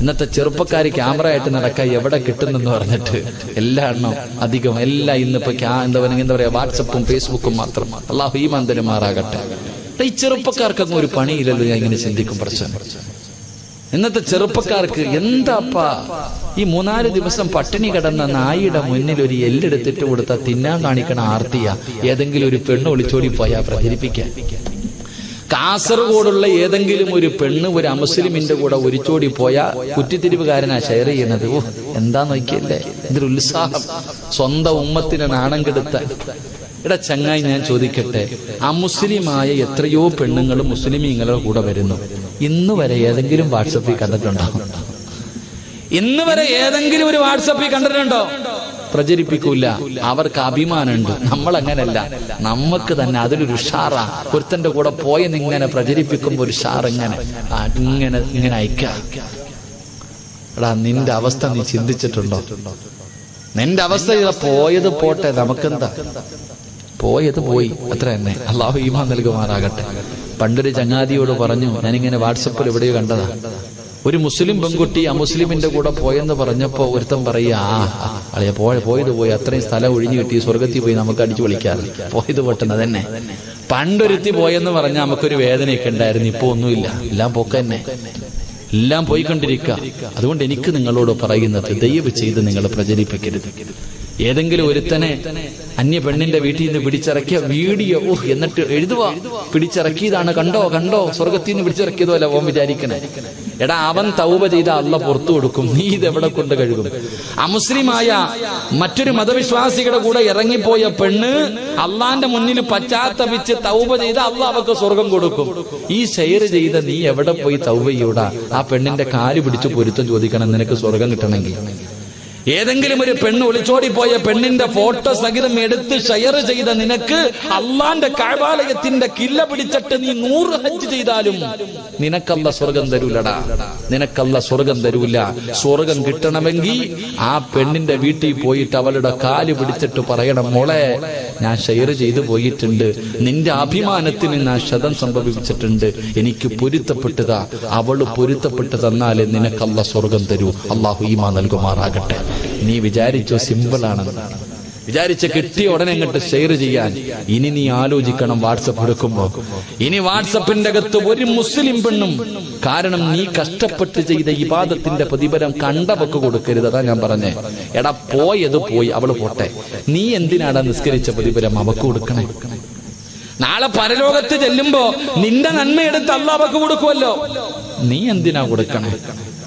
ഇന്നത്തെ ചെറുപ്പക്കാർ ക്യാമറ ആയിട്ട് നടക്കാൻ എവിടെ കിട്ടുന്നെന്ന് പറഞ്ഞിട്ട് എല്ലാ എണ്ണം അധികം എല്ലാം ഇന്നിപ്പോ എന്താ പറയാ വാട്സപ്പും ഫേസ്ബുക്കും മാത്രം. അല്ലാഹു ഈമാൻ തരുമാറാകട്ടെ. ഈ ചെറുപ്പക്കാർക്കൊന്നും ഒരു പണിയില്ലല്ലോ. ഞാൻ ഇങ്ങനെ ചിന്തിക്കും പ്രശ്നം. ഇന്നത്തെ ചെറുപ്പക്കാർക്ക് എന്താപ്പാ ഈ 3-4 ദിവസം പട്ടിണി കിടന്ന നായിയുടെ മുന്നിൽ ഒരു എല്ലെടുത്തിട്ട് കൊടുത്താൽ തിന്നാൻ കാണിക്കണ ആർത്തിയ ഏതെങ്കിലും ഒരു പെണ്ണ് ഒളിച്ചോടി പോയാ പ്രചരിപ്പിക്കാൻ. കാസർഗോഡുള്ള ഏതെങ്കിലും ഒരു പെണ്ണ് ഒരു അമുസ്ലിമിന്റെ കൂടെ ഒരിച്ചോടി പോയാ കുറ്റിത്തിരിവുകാരനാ ഷെയർ ചെയ്യണത്. ഓ എന്താ നോക്കിയല്ലേ, ഇതൊരു ഉത്സാഹം, സ്വന്തം ഉമ്മത്തിനെ നാണം കെടുത്താൻ. ഇവിടെ ചങ്ങായി ഞാൻ ചോദിക്കട്ടെ, അമുസ്ലിമായ എത്രയോ പെണ്ണുങ്ങൾ മുസ്ലിമീങ്ങളുടെ കൂടെ വരുന്നു. ഇന്ന് വരെ ഏതെങ്കിലും വാട്സപ്പിൽ കണ്ടിട്ടുണ്ടോ? ഇന്ന് വരെ ഏതെങ്കിലും ഒരു വാട്സപ്പിൽ കണ്ടിട്ടുണ്ടോ? പ്രചരിപ്പിക്കൂല. അവർക്ക് അഭിമാനമുണ്ട്. നമ്മൾ അങ്ങനല്ല. നമുക്ക് തന്നെ അതിലൊരു ഉഷാറാ. ഒരുത്തന്റെ കൂടെ പോയെന്നിങ്ങനെ പ്രചരിപ്പിക്കുമ്പോ ഒരു ഷാർ ഇങ്ങനെ അയക്കാം. എടാ, നിന്റെ അവസ്ഥ നീ ചിന്തിച്ചിട്ടുണ്ടോ? നിന്റെ അവസ്ഥ പോയത് പോട്ടെ, നമുക്കെന്താ? പോയത് പോയി, അത്ര തന്നെ. അല്ലാഹു ഈമാൻ നൽകുമാറാകട്ടെ. പണ്ടൊരു ചങ്ങാതിയോട് പറഞ്ഞു, ഞാനിങ്ങനെ വാട്സപ്പിൽ എവിടെയോ കണ്ടതാ, ഒരു മുസ്ലിം പെൺകുട്ടി അമുസ്ലിമിന്റെ കൂടെ പോയെന്ന് പറഞ്ഞപ്പോ ഒരുത്തൻ പറയാ, അളിയ പോയത് പോയി, അത്രയും സ്ഥലം ഒഴിഞ്ഞു കിട്ടി, സ്വർഗത്തിൽ പോയി നമുക്ക് അടിച്ചു വിളിക്കാറില്ല, പോയത് പൊട്ടുന്നത് തന്നെ. പണ്ടൊരുത്തി പോയെന്ന് പറഞ്ഞാൽ നമുക്കൊരു വേദനയൊക്കെ ഉണ്ടായിരുന്നു. ഇപ്പൊ ഒന്നുമില്ല, എല്ലാം പോക്ക തന്നെ, എല്ലാം പോയിക്കൊണ്ടിരിക്കുക. അതുകൊണ്ട് എനിക്ക് നിങ്ങളോട് പറയുന്നത്, ദയവ് ചെയ്ത് നിങ്ങൾ പ്രചരിപ്പിക്കരുത്. ഏതെങ്കിലും ഒരുത്തനെ അന്യ പെണ്ണിന്റെ വീട്ടിൽ നിന്ന് പിടിച്ചിറക്കിയ വീഡിയോ എന്നിട്ട് എഴുതുക, പിടിച്ചിറക്കിയതാണ്, കണ്ടോ സ്വർഗത്തിൽ നിന്ന് പിടിച്ചിറക്കിയതോ അല്ല ഓൻ വിചാരിക്കണേ. എടാ, അവൻ തൗബ ചെയ്ത അള്ളാഹ് പുറത്തു കൊടുക്കും. നീ ഇതെവിടെ കൊണ്ട് കഴുകും? അമുസ്ലിമായ മറ്റൊരു മതവിശ്വാസികളുടെ കൂടെ ഇറങ്ങിപ്പോയ പെണ്ണ് അള്ളാന്റെ മുന്നിൽ പശ്ചാത്തപിച്ച് തൗബ ചെയ്ത അള്ളാഹ് അവർക്ക് സ്വർഗം കൊടുക്കും. ഈ ഷെയർ ചെയ്ത നീ എവിടെ പോയി തൗബ ചെയ്യൂടാ? ആ പെണ്ണിന്റെ കാല് പിടിച്ച് പൊരുത്തം ചോദിക്കണം നിനക്ക് സ്വർഗം കിട്ടണമെങ്കിൽ. ഏതെങ്കിലും ഒരു പെണ്ണ് ഒളിച്ചോടി പോയ പെണ്ണിന്റെ ഫോട്ടോ സഹിതം എടുത്ത് ഷെയർ ചെയ്ത നിനക്ക് അള്ളാന്റെ കഅബാലയത്തിന്റെ കില്ല പിടിച്ചിട്ട് നീ 100 ഹജ്ജ് ചെയ്താലും നിനക്കല്ല സ്വർഗം തരൂലടാ, നിനക്കല്ല സ്വർഗം തരൂല. സ്വർഗം കിട്ടണമെങ്കിൽ ആ പെണ്ണിന്റെ വീട്ടിൽ പോയിട്ട് അവളുടെ കാല് പിടിച്ചിട്ട് പറയണം, മോളെ ഞാൻ ഷെയർ ചെയ്തു പോയിട്ടുണ്ട്, നിന്റെ അഭിമാനത്തിന് ഞാൻ ക്ഷതം സംഭവിച്ചിട്ടുണ്ട്, എനിക്ക് പൊരുത്തപ്പെട്ടതാ, അവള് പൊരുത്തപ്പെട്ട് തന്നാലേ നിനക്കല്ല സ്വർഗം തരൂ. അല്ലാഹു ഈമാൻ നൽകുമാറാകട്ടെ. നീ വിചാരിച്ചോ സിമ്പിളാണെന്നാണ്, വിചാരിച്ച കിട്ടിയ ഉടനെ അങ്ങോട്ട് ഷെയർ ചെയ്യാൻ. ഇനി നീ ആലോചിക്കണം വാട്സപ്പ് എടുക്കുമ്പോ. ഇനി വാട്സപ്പിന്റെ അകത്ത് ഒരു മുസ്ലിം പെണ്ണും, കാരണം നീ കഷ്ടപ്പെട്ട് ചെയ്ത ഇബാദത്തിന്റെ പ്രതിഫലം കണ്ടവക്ക് കൊടുക്കരുത്. അതാ ഞാൻ പറഞ്ഞേ. എടാ, പോയത് പോയി, അവള് പോട്ടെ. നീ എന്തിനാടാ നിസ്കരിച്ച പ്രതിഫലം അവക്ക് കൊടുക്കണേ? നാളെ പരലോകത്ത് ചെല്ലുമ്പോ നിന്റെ നന്മയെടുത്ത് അല്ലാഹുവക്ക് കൊടുക്കുമല്ലോ. നീ എന്തിനാ കൊടുക്കണേ?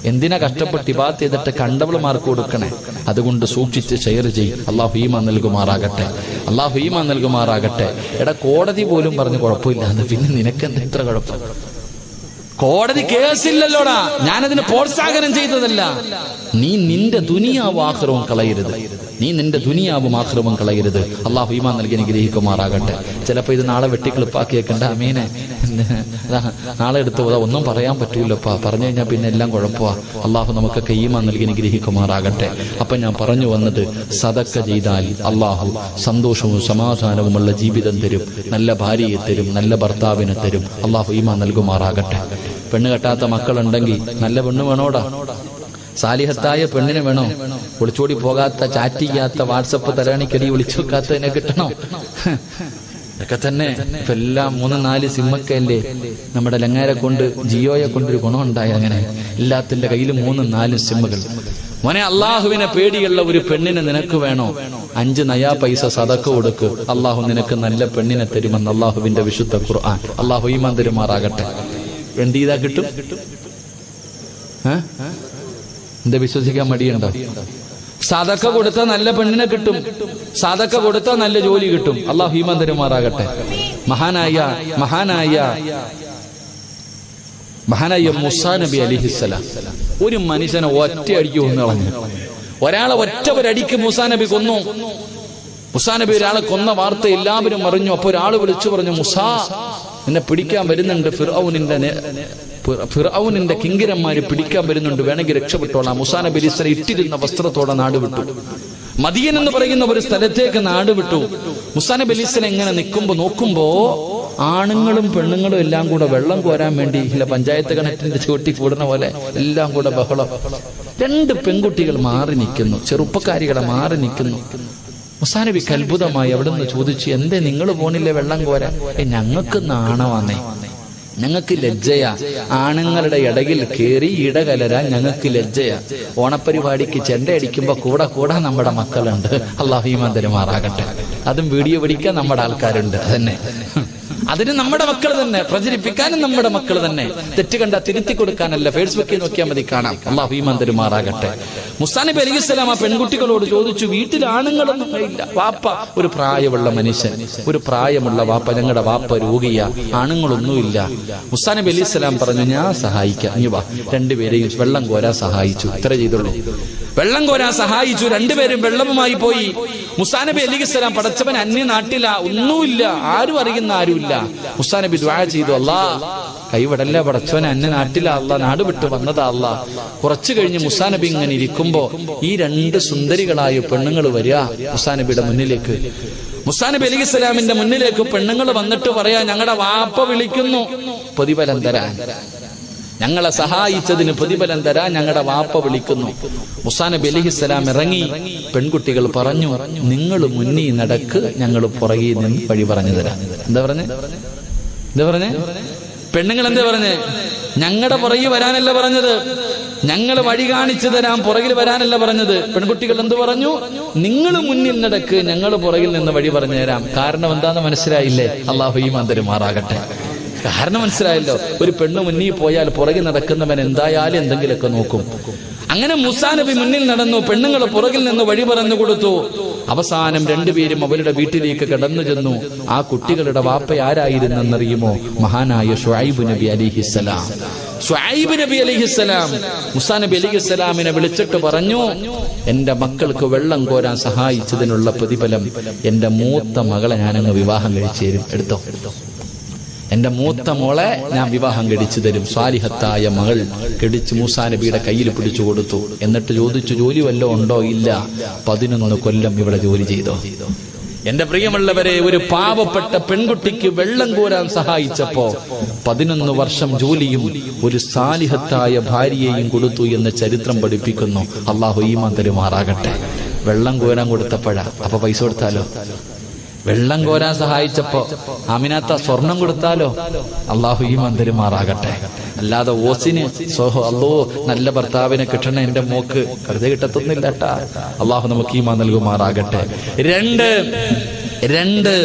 എന്തിനാ കഷ്ടപ്പെട്ട് ഇബാദത്ത് ചെയ്തിട്ട് കണ്ടവളുമാർക്ക് കൊടുക്കണേ? അതുകൊണ്ട് സൂക്ഷിച്ച് ഷെയർ ചെയ്യും. അല്ലാഹു ഈമാൻ നൽകുമാറാകട്ടെ. അല്ലാഹു ഈമാൻ നൽകുമാറാകട്ടെ. എടാ, കോടതി പോലും പറഞ്ഞു കുഴപ്പമില്ല, പിന്നെ നിനക്കെന്താ ഇത്ര കുഴപ്പം? കോടതി കേസില്ലല്ലോടാ. ഞാനതിന് പ്രോത്സാഹനം ചെയ്തതല്ല. നീ നിന്റെ ദുനിയാവും ആഖിറവും കളയരുത്. നീ നിന്റെ ദുനിയാവും ആഖിറവും കളയരുത്. അല്ലാഹു ഈമാൻ നൽകി അനുഗ്രഹിക്കുമാറാകട്ടെ. ചിലപ്പോ ഇത് നാളെ വെട്ടിക്ലിപ്പാക്കിയേക്കണ്ട. അമീനെ, നാളെ എടുത്തു പോതാ, ഒന്നും പറയാൻ പറ്റൂലപ്പാ, പറഞ്ഞു കഴിഞ്ഞാൽ പിന്നെ എല്ലാം കുഴപ്പമാ. അല്ലാഹു നമുക്കൊക്കെ ഈമാൻ നൽകി അനുഗ്രഹിക്കുമാറാകട്ടെ. അപ്പൊ ഞാൻ പറഞ്ഞു വന്നത്, സദക്ക ചെയ്താൽ അല്ലാഹു സന്തോഷവും സമാധാനവുമുള്ള ജീവിതം തരും, നല്ല ഭാര്യയെ തരും, നല്ല ഭർത്താവിനെ തരും. അല്ലാഹു ഈമാൻ നൽകുമാറാകട്ടെ. പെണ്ണ് കെട്ടാത്ത മക്കളുണ്ടെങ്കിൽ നല്ല പെണ്ണ് വേണോടാ, സാലിഹത്തായ പെണ്ണിനെ വേണോ? ഒളിച്ചോടി പോകാത്ത, ചാറ്റ് ചെയ്യാത്ത, വാട്സപ്പ് തരാണിക്കടി വിളിച്ചു വെക്കാത്തതിനെ കിട്ടണോ? ഇതൊക്കെ തന്നെ. ഇപ്പൊ എല്ലാം 3-4 സിമ്മൊക്കെ അല്ലേ നമ്മുടെ ലങ്ങാരെ കൊണ്ട്, ജിയോയെ കൊണ്ടൊരു ഗുണമുണ്ടായി. അങ്ങനെ എല്ലാത്തിന്റെ കയ്യിലും 3-4 സിമ്മുകൾ. മോനെ, അള്ളാഹുവിനെ പേടിയുള്ള ഒരു പെണ്ണിനെ നിനക്ക് വേണോ? 5 നയാ പൈസ സദക്ക കൊടുക്ക്, അള്ളാഹു നിനക്ക് നല്ല പെണ്ണിനെ തരുമെന്ന് അള്ളാഹുവിന്റെ വിശുദ്ധ ഖുർആൻ. അള്ളാഹു ഈമാൻ തരുമാറാകട്ടെ. എന്ത് ചെയ്താ കിട്ടും? എന്താ വിശ്വസിക്കാൻ മടിയുണ്ടോ? സദക്ക കൊടുത്താൽ നല്ല പെണ്ണിനെ കിട്ടും, സദക്ക കൊടുത്താൽ നല്ല ജോലി കിട്ടും. അല്ലാഹു ഈമാൻ തരുമാറാകട്ടെ. മഹാനായ മൂസാ നബി അലൈഹിസ്സലാം ഒരു മനുഷ്യനെ ഒറ്റയടിക്ക് കൊന്നു കളഞ്ഞു. ഒരാളെ ഒറ്റൊരടിക്ക് മൂസാ നബി കൊന്നു. മൂസാ നബി ഒരാളെ കൊന്ന വാർത്ത എല്ലാവരും അറിഞ്ഞു. അപ്പൊ ഒരാൾ വിളിച്ചു പറഞ്ഞു, മൂസാ, നിന്നെ പിടിക്കാൻ വരുന്നുണ്ട്, ഫിർഔനിന്റെ കിങ്കരന്മാര് പിടിക്കാൻ വരുന്നുണ്ട്, വേണമെങ്കിൽ രക്ഷപ്പെട്ടോളാം. മൂസാ നബി അലൈഹിസ്സലാം ഇട്ടിരുന്ന വസ്ത്രത്തോടെ നാട് വിട്ടു. മദിയൻ എന്ന് പറയുന്ന ഒരു സ്ഥലത്തേക്ക് നാട് വിട്ടു. മൂസാ നബി അലൈഹിസ്സലാം ഇങ്ങനെ നോക്കുമ്പോ ആണുങ്ങളും പെണ്ണുങ്ങളും എല്ലാം കൂടെ വെള്ളം കോരാൻ വേണ്ടി ഇല്ല പഞ്ചായത്ത് കിണറ്റിന്റെ ചുവട്ടി കൂടുന്ന പോലെ എല്ലാം കൂടെ ബഹളം. 2 പെൺകുട്ടികൾ മാറി നിൽക്കുന്നു, ചെറുപ്പക്കാരികളെ മാറി നിൽക്കുന്നു. മൂസാ നബിക്ക് അത്ഭുതമായി. അവിടുന്ന് ചോദിച്ചു, എന്തേ നിങ്ങൾ പോണില്ലേ വെള്ളം കോരാൻ? ഞങ്ങൾക്ക് നാണമാന്നേ, ഞങ്ങൾക്ക് ലജ്ജയാ, ആണുങ്ങളുടെ ഇടയിൽ കയറി ഇടകലരാൻ ഞങ്ങൾക്ക് ലജ്ജയാ. ഓണപ്പരിപാടിക്ക് ചെണ്ട അടിക്കുമ്പോ കൂടെ നമ്മുടെ മക്കളുണ്ട്, അല്ലാഹു ഈമാൻ തരുമാറാകട്ടെ. അതും വീഡിയോ പിടിക്കാൻ നമ്മുടെ ആൾക്കാരുണ്ട്. അതന്നെ, അതിന് നമ്മുടെ മക്കൾ തന്നെ, പ്രചരിപ്പിക്കാനും നമ്മുടെ മക്കൾ തന്നെ. തെറ്റ് കണ്ടാ തിരുത്തി കൊടുക്കാനല്ല, ഫേസ്ബുക്കിൽ നോക്കിയാൽ മതി, കാണാം. അല്ലാഹു ഈമാൻ തരുമാറാകട്ടെ. മൂസാ നബി അലൈഹിസ്സലാം ആ പെൺകുട്ടികളോട് ചോദിച്ചു, വീട്ടിൽ ആണുങ്ങളൊന്നും ഇല്ല? വാപ്പ ഒരു പ്രായമുള്ള മനുഷ്യൻ, ഒരു പ്രായമുള്ള വാപ്പ, ഞങ്ങളുടെ വാപ്പ രോഗിയാ, ആണുങ്ങളൊന്നുമില്ല. മൂസാ നബി അലൈഹിസ്സലാം പറഞ്ഞു, ഞാൻ സഹായിക്കാം, നീ വാ. 2 പേരെയും വെള്ളം കോരാൻ സഹായിച്ചു. ഇത്ര ചെയ്തുള്ളൂ, വെള്ളം കോരാൻ സഹായിച്ചു. 2 പേരും വെള്ളവുമായി പോയി. മൂസാ നബി അലൈഹിസ്സലാം പടച്ചവൻ അന്യ നാട്ടില, ഒന്നുമില്ല, ആരും അറിയുന്ന ആരുമില്ല. മൂസാ നബി ദുആ ചെയ്തു, അല്ലാ കൈവിടല്ല പടച്ചവൻ, അന്യ നാട്ടില, അല്ലാ നാട് വിട്ട് വന്നതാ അല്ലാ. കുറച്ചു കഴിഞ്ഞ് മൂസാ നബി ഇങ്ങനെ ഇരിക്കുമ്പോ ഈ 2 സുന്ദരികളായ പെണ്ണുങ്ങൾ വരിക മൂസാ നബിയുടെ മുന്നിലേക്ക്. മൂസാ നബി അലൈഹിസ്സലാമിന്റെ മുന്നിലേക്ക് പെണ്ണുങ്ങൾ വന്നിട്ട് പറയാ, ഞങ്ങളുടെ വാപ്പ വിളിക്കുന്നു പ്രതിഫലം തരാൻ, ഞങ്ങളെ സഹായിച്ചതിന് പ്രതിഫലം തരാൻ ഞങ്ങളുടെ വാപ്പ വിളിക്കുന്നു. മൂസാ നബി അലൈഹിസ്സലാം ഇറങ്ങി. പെൺകുട്ടികൾ പറഞ്ഞു, നിങ്ങൾ മുന്നിൽ നടക്ക്, ഞങ്ങൾ പുറകിൽ നിന്ന് വഴി പറഞ്ഞു തരാം. എന്താ പറഞ്ഞേ? പെണ്ണുങ്ങൾ എന്താ പറഞ്ഞേ? ഞങ്ങളുടെ പുറകിൽ വരാനല്ല പറഞ്ഞത്, ഞങ്ങൾ വഴി കാണിച്ചു തരാം, പുറകിൽ വരാനല്ല പറഞ്ഞത്. പെൺകുട്ടികൾ എന്ത് പറഞ്ഞു? നിങ്ങൾ മുന്നിൽ നടക്ക്, ഞങ്ങൾ പുറകിൽ നിന്ന് വഴി പറഞ്ഞു തരാം. കാരണം എന്താന്ന് മനസ്സിലായില്ലേ? അല്ലാഹു ഈമാൻ തരുമാറാകട്ടെ. കാരണം മനസ്സിലായല്ലോ. ഒരു പെണ്ണ് മുന്നിൽ പോയാൽ പുറകിൽ നടക്കുന്നവൻ എന്തായാലും എന്തെങ്കിലുമൊക്കെ നോക്കും. അങ്ങനെ മൂസാ നബി മുന്നിൽ നടന്നു, പെണ്ണുങ്ങൾ പുറകിൽ നിന്ന് വഴി പറഞ്ഞു കൊടുത്തു. അവസാനം 2 പേരും അവരുടെ വീട്ടിലേക്ക് കടന്നു ചെന്നു. ആ കുട്ടികളുടെ വാപ്പ ആരായിരുന്നെന്നറിയുമോ? മഹാനായ ശുഐബ് നബി അലൈഹിസ്സലാം. ശുഐബ് നബി അലൈഹിസ്സലാം മൂസാ നബി അലൈഹിസ്സലാമിനെ വിളിച്ചിട്ട് പറഞ്ഞു, എന്റെ മക്കൾക്ക് വെള്ളം കോരാൻ സഹായിച്ചതിനുള്ള പ്രതിഫലം എന്റെ മൂത്ത മകളെ ഞാനങ്ങ് വിവാഹം കഴിച്ചു തരും. എടുത്തോ, എന്റെ മൂത്ത മോളെ ഞാൻ വിവാഹം കഴിച്ചു തരും. സ്വാലിഹത്തായ മകൾ കെടിച്ച് മൂസാ നബിയുടെ കയ്യിൽ പിടിച്ചു കൊടുത്തു. എന്നിട്ട് ചോദിച്ചു, ജോലി വല്ലതും ഉണ്ടോ? ഇല്ല. 11 കൊല്ലം ഇവിടെ ജോലി ചെയ്തോ? എന്റെ പ്രിയമുള്ളവരെ, ഒരു പാവപ്പെട്ട പെൺകുട്ടിക്ക് വെള്ളം കോരാൻ സഹായിച്ചപ്പോ 11 വർഷം ജോലിയും ഒരു സാലിഹത്തായ ഭാര്യയെയും കൊടുത്തു എന്ന് ചരിത്രം പഠിപ്പിക്കുന്നു. അല്ലാഹു ഈമാൻ തരുമാറാകട്ടെ. വെള്ളം കോരാൻ കൊടുത്തപ്പോഴാ, അപ്പൊ പൈസ കൊടുത്താലോ? വെള്ളം കോരാൻ സഹായിച്ചപ്പോ ആമിനാത്ത സ്വർണം കൊടുത്താലോ? അല്ലാഹു ഈമാൻ തരുമാറാകട്ടെ. അല്ലാതെ ഓസിന് അല്ലോ നല്ല ഭർത്താവിനെ കിട്ടണ എന്റെ മോക്ക് വെറുതെ കിട്ടത്തൊന്നുമില്ല കേട്ടാ. അല്ലാഹു നമുക്ക് ഈമാൻ നൽകുമാറാകട്ടെ. 2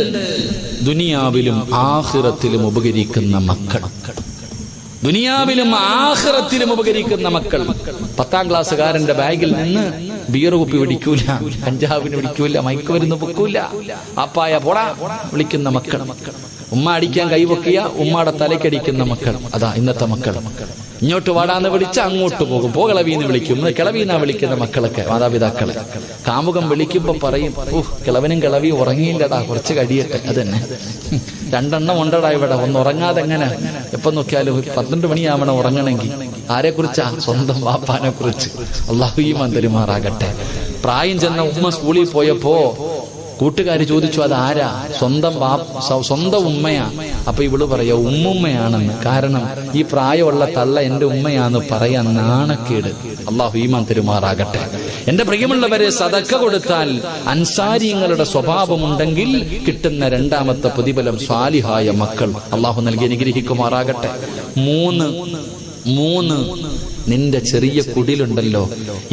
ദുനിയാവിലും ആഖിറത്തിലും ഉപകരിക്കുന്ന മക്കൾ. ദുനിയാവിലും ആഖിറത്തിലും ഉപകരിക്കുന്ന മക്കൾ. 10ാം ക്ലാസ്സുകാരന്റെ ബാഗിൽ നിന്ന് ബിയർ കുപ്പി പിടിക്കൂല, കഞ്ചാവിന് പിടിക്കൂല, മയക്കുമരുന്ന് പൊക്കൂല, അപ്പായ പോടാ വിളിക്കുന്ന മക്കൾ. ഉമ്മ അടിക്കാൻ കൈവക്കിയ ഉമ്മയുടെ തലക്കടിക്കുന്ന മക്കൾ. അതാ ഇന്നത്തെ മക്കൾ. ഇങ്ങോട്ട് വാടാന്ന് വിളിച്ച അങ്ങോട്ട് പോകും. കിളവീന്ന് വിളിക്കും. കിളവീന്നാ വിളിക്കുന്ന മക്കളൊക്കെ മാതാപിതാക്കളെ. കാമുകം വിളിക്കുമ്പോ പറയും, കിളവനും കിളവിയും ഉറങ്ങിയില്ലടാ, കുറച്ച് കഴിയട്ടെ. അതന്നെ 2 എണ്ണം ഉണ്ടടാ ഇവിടെ, ഒന്ന് ഉറങ്ങാതെ എങ്ങനെ? എപ്പം നോക്കിയാലും 12 മണിയാവണം ഉറങ്ങണമെങ്കിൽ. ആരെ കുറിച്ചാ? സ്വന്തം വാപ്പാനെ കുറിച്ച്. അല്ലാഹു ഈമാൻ തരുമാറാകട്ടെ. പ്രായം ചെന്ന ഉമ്മ സ്കൂളിൽ പോയപ്പോ കൂട്ടുകാര് ചോദിച്ചു, അതാരാ? സ്വന്തം ഉമ്മയാ. അപ്പൊ ഇവള് പറയാ ഉമ്മുമ്മയാണെന്ന്. കാരണം ഈ പ്രായമുള്ള തള്ള എന്റെ ഉമ്മയാന്ന് പറയാൻ നാണക്കേട്. അല്ലാഹു ഈമാൻ തരുമാറാകട്ടെ. എന്റെ പ്രിയമുള്ളവരെ, സദക്ക കൊടുത്താൽ അൻസാരിങ്ങളുടെ സ്വഭാവമുണ്ടെങ്കിൽ കിട്ടുന്ന 2ാമത്തെ പ്രതിഫലം സ്വാലിഹായ മക്കൾ. അല്ലാഹു നൽകി അനുഗ്രഹിക്കുമാറാകട്ടെ. 3 നിന്റെ ചെറിയ കുടിലുണ്ടല്ലോ,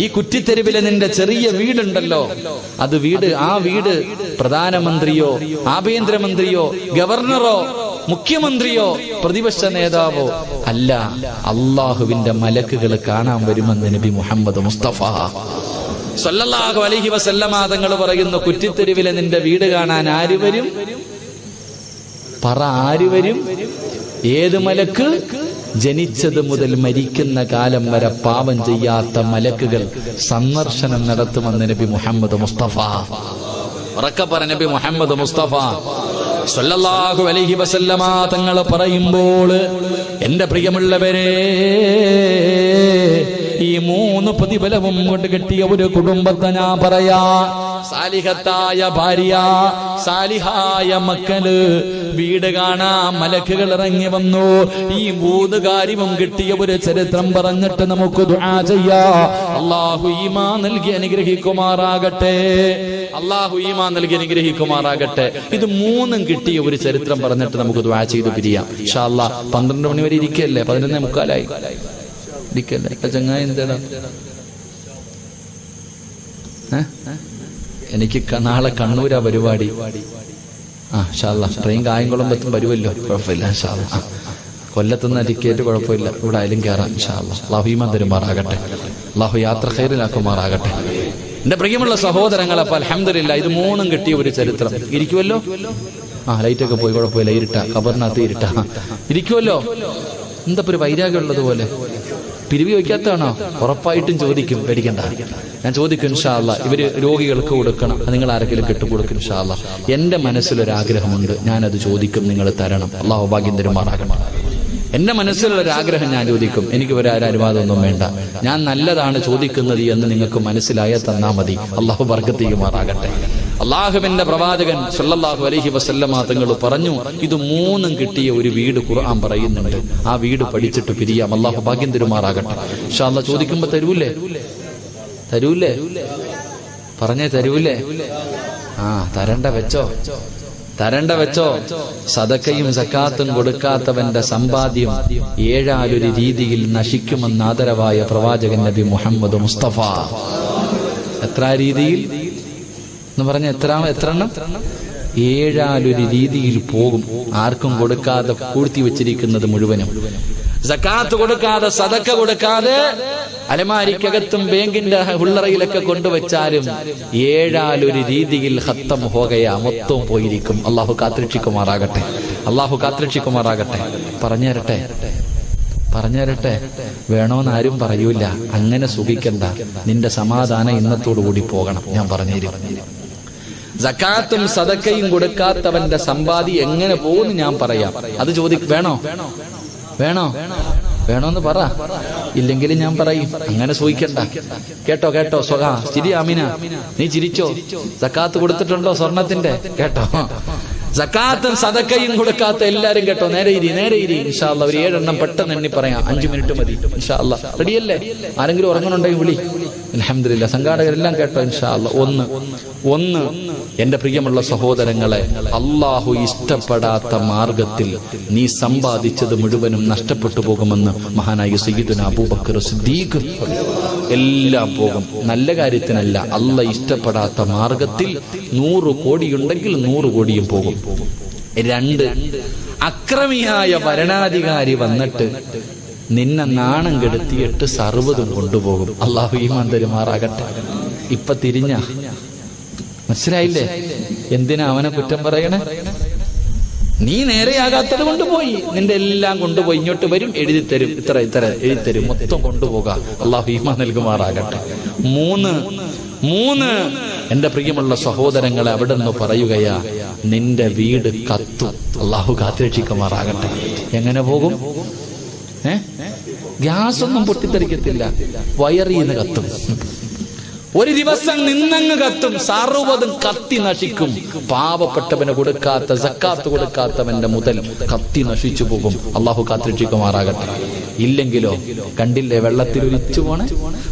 ഈ കുറ്റിത്തെരുവിലെ നിന്റെ ചെറിയ വീടുണ്ടല്ലോ, ആ വീട് പ്രധാനമന്ത്രിയോ ആഭ്യന്തരമന്ത്രിയോ ഗവർണറോ മുഖ്യമന്ത്രിയോ പ്രതിപക്ഷ നേതാവോ അല്ല, അള്ളാഹുവിന്റെ മലക്കുകൾ കാണാൻ വരുമെന്ന് നബി മുഹമ്മദ് മുസ്തഫ സല്ലല്ലാഹു അലൈഹി വസല്ലമ തങ്ങൾ പറയുന്നു. കുറ്റിത്തെരുവിലെ നിന്റെ വീട് കാണാൻ ആര് വരും? പറ, ആര് വരും? ഏത് മലക്ക്? ജനിച്ചത് മുതൽ മരിക്കുന്ന കാലം വരെ പാപം ചെയ്യാത്ത മലക്കുകൾ സന്ദർശനം നടത്തുമെന്ന് നബി മുഹമ്മദ് മുസ്തഫ. ഉറക്കെ പറ, നബി മുഹമ്മദ് മുസ്തഫ സല്ലല്ലാഹു അലൈഹി വസല്ലമ തങ്ങൾ പറയുമ്പോൾ, എന്റെ പ്രിയമുള്ളവരെ, ഈ 3 പ്രതിഫലവും കൊണ്ട് കിട്ടിയ ഒരു കുടുംബത്തെ ഞാൻ പറയാ. സാലിഹത്തായ ഭാര്യ, സാലിഹായ മക്കള്, വീട് കാണാൻ മലക്കുകൾ ഇറങ്ങി വന്നു. ഈ 3 കാര്യവും കിട്ടിയ ഒരു ചരിത്രം പറഞ്ഞിട്ട് നമുക്ക് ദുആ ചെയ്യാം. അല്ലാഹു ഈമാൻ നൽകി അനുഗ്രഹിക്കുമാറാകട്ടെ. അല്ലാഹു ഈമാൻ നൽകി അനുഗ്രഹിക്കുമാറാകട്ടെ. ഇത് 3 കിട്ടിയ ഒരു ചരിത്രം പറഞ്ഞിട്ട് നമുക്ക് ദുആ ചെയ്ത് പിരിയാം ഇൻഷാ അല്ലാഹ്. 12 മണി വരെ ഇരിക്കല്ലേ? 11:45 ഇരിക്കല്ലേ? ചങ്ങായി എന്താടാ? എനിക്ക് നാളെ കണ്ണൂരാ പരിപാടി. ഇൻഷാ അല്ലാഹ് ട്രെയിൻ കായംകുളമ്പത്തും വരുമല്ലോ, കുഴപ്പമില്ല ഇൻഷാ അല്ലാഹ്. കൊല്ലത്തുനിന്ന് ടിക്കറ്റ് കുഴപ്പമില്ല, ഇവിടെ ആയാലും കയറാം ഇൻഷാ അല്ലാഹ്. അല്ലാഹു ഈമാൻ തരുമാറാകട്ടെ. അല്ലാഹു യാത്ര ഖൈറിലാക്കുമാറാകട്ടെ. എന്റെ പ്രിയമുള്ള സഹോദരങ്ങൾ, അപ്പൊ അൽഹംദുലില്ലാഹ് ഇത് 3 കിട്ടിയ ഒരു ചരിത്രം. ഇരിക്കുമല്ലോ? ലൈറ്റൊക്കെ പോയി, കുഴപ്പമില്ല, ഇരുട്ടാ, ഖബറിനകത്ത് ഇരുട്ടാ, ഇരിക്കുമല്ലോ. എന്താ ഒരു വൈരാഗ്യം ഉള്ളതുപോലെ? പിരിവി വയ്ക്കാത്തതാണോ? ഉറപ്പായിട്ടും ചോദിക്കും, പേടിക്കണ്ട. ഞാൻ ചോദിക്കും ഇൻഷാ അല്ലാഹ്. ഇവര് രോഗികൾക്ക് കൊടുക്കണം, നിങ്ങൾ ആരെങ്കിലും കിട്ടുകൊടുക്കും ഇൻഷാ അല്ലാഹ്. എന്റെ മനസ്സിലൊരാഗ്രഹമുണ്ട്, ഞാനത് ചോദിക്കും, നിങ്ങൾ തരണം. അല്ലാഹു ഭാഗ്യം തരുമാറാകണം. എന്റെ മനസ്സിലുള്ളൊരാഗ്രഹം ഞാൻ ചോദിക്കും. എനിക്ക് ഒരു അനുവാദമൊന്നും വേണ്ട. ഞാൻ നല്ലതാണ് ചോദിക്കുന്നത് എന്ന് നിങ്ങൾക്ക് മനസ്സിലായാൽ തന്നാ മതി. അല്ലാഹു ബർക്കത്ത് ചെയ്യുമാറാകട്ടെ. അല്ലാഹുവിന്റെ പ്രവാചകൻ സല്ലല്ലാഹു അലൈഹി വസല്ലമ തങ്ങൾ പറഞ്ഞു, ഇത് 3 കിട്ടിയ ഒരു വീട് ഖുർആൻ പറയുന്നുണ്ട്. ആ വീട് പഠിച്ചിട്ട് പിരിയാം. അല്ലാഹു ഭാഗ്യം തരുമാറാകട്ടെ. ഇൻഷാ അല്ലാഹ് ചോദിക്കുമ്പോ തരൂലേ? പറഞ്ഞേ തരൂലേ? തരണ്ട വെച്ചോ. സദക്കയും സക്കാത്തും കൊടുക്കാത്തവന്റെ സമ്പാദ്യം 7 രീതിയിൽ നശിക്കുമെന്ന് ആദരവായ പ്രവാചകൻ നബി മുഹമ്മദ് മുസ്തഫ. എത്ര രീതിയിൽ എന്ന് പറഞ്ഞ എത്രണ്ണം? 7 രീതിയിൽ പോകും. ആർക്കും കൊടുക്കാതെ പൂഴ്ത്തി വെച്ചിരിക്കുന്നത് മുഴുവനും. സക്കാത്ത് കൊടുക്കാതെ, സദക്ക കൊടുക്കാതെ, അലമാരിക്കകത്തും ബാങ്കിന്റെ ഉള്ളറയിലൊക്കെ കൊണ്ടുവച്ചാലും 7 രീതിയിൽ ഖത്തം ഹോഗയാ, മൊത്തവും പോയിരിക്കും. അല്ലാഹു കാത്തുരക്ഷിക്കുമാറാകട്ടെ. അല്ലാഹു കാത്തുരക്ഷിക്കുമാറാകട്ടെ. പറഞ്ഞുതരട്ടെ, വേണോന്ന് ആരും പറയൂല. അങ്ങനെ സുഖിക്കണ്ട. നിന്റെ സമാധാനം ഇന്നത്തോടുകൂടി പോകണം. ഞാൻ പറഞ്ഞുതരും. സക്കാത്തും സദക്കയും കൊടുക്കാത്തവന്റെ സമ്പാദ്യം എങ്ങനെ പോകുന്നു ഞാൻ പറയാം. അത് വേണോന്ന് പറ. ഇല്ലെങ്കിൽ ഞാൻ പറയും. അങ്ങനെ സൂഹിക്കണ്ട. കേട്ടോ ചിരി. ആമിന, നീ ചിരിച്ചോ? സക്കാത്ത് കൊടുത്തിട്ടുണ്ടോ സ്വർണത്തിന്റെ? കേട്ടോ. സക്കാത്തും സദക്കയും കൊടുക്കാത്ത എല്ലാരും കേട്ടോ. നേരെ ഇരി ഇൻഷാ അല്ലാഹ്. ഒരു 7 എണ്ണം പെട്ടെന്ന് എണ്ണി പറയാം. 5 മിനിറ്റ് മതി ഇൻഷാ അല്ലാഹ്. റെഡിയല്ലേ? ആരെങ്കിലും ഉറങ്ങുന്നുണ്ടെങ്കിൽ വിളി. അൽഹംദുലില്ലാഹ്. സംഘാടകരെല്ലാം കേട്ടോ ഇൻഷാ അല്ലാഹ്. ഒന്ന് എന്റെ പ്രിയമുള്ള സഹോദരങ്ങളെ, അല്ലാഹു ഇഷ്ടപ്പെടാത്ത മാർഗത്തിൽ നീ സമ്പാദിച്ചത് മുഴുവനും നഷ്ടപ്പെട്ടു പോകുമെന്ന് മഹാനായ സയ്യിദുനാ അബൂബക്കർ സിദ്ദീഖ്. എല്ലാം പോകും, നല്ല കാര്യത്തിനല്ല. അല്ലാഹ് ഇഷ്ടപ്പെടാത്ത മാർഗത്തിൽ 100 കോടിയുണ്ടെങ്കിൽ 100 കോടിയും പോകും. 2, അക്രമിയായ ഭരണാധികാരി വന്നിട്ട് നിന്നെ നാണം കെടുത്തിയിട്ട് സർവ്വതും കൊണ്ടുപോകും. അല്ലാഹു ഈമാൻ തരുമാറാകട്ടെ. ഇപ്പൊ തിരിഞ്ഞ മനസ്സിലായില്ലേ? എന്തിനാ അവനെ കുറ്റം പറയണേ? നീ നേരെയാകാത്തത് കൊണ്ടുപോയി. നിന്റെ എല്ലാം കൊണ്ടുപോയി. ഇങ്ങോട്ട് വരും, എഴുതിത്തരും, ഇത്ര എഴുതിത്തരും, മൊത്തം കൊണ്ടുപോകാം. അല്ലാഹു ഈമാൻ നൽകുമാറാകട്ടെ. 3 എന്റെ പ്രിയമുള്ള സഹോദരങ്ങളെ, അവിടെ നിന്ന് പറയുകയാ, നിന്റെ വീട് കത്തും. അല്ലാഹു കാത്തുരക്ഷിക്കുമാറാകട്ടെ. എങ്ങനെ പോകും? ഗ്യാസ് ഒന്നും പൊട്ടിത്തെറിക്കത്തില്ല, വയറിന്ന് കത്തും. ഒരു ദിവസം നിന്നങ്ങ് കത്തും. സർവ്വതും കത്തി നശിക്കും. പാവപ്പെട്ടവന് കൊടുക്കാത്ത, സക്കാത്ത് കൊടുക്കാത്തവന്റെ മുതൽ കത്തി നശിച്ചു പോകും. അല്ലാഹു കാത്തുരക്ഷിക്കുമാറാകട്ടെ. ഇല്ലെങ്കിലോ കണ്ടില്ലേ വെള്ളത്തിലൊലിച്ചു പോണേ?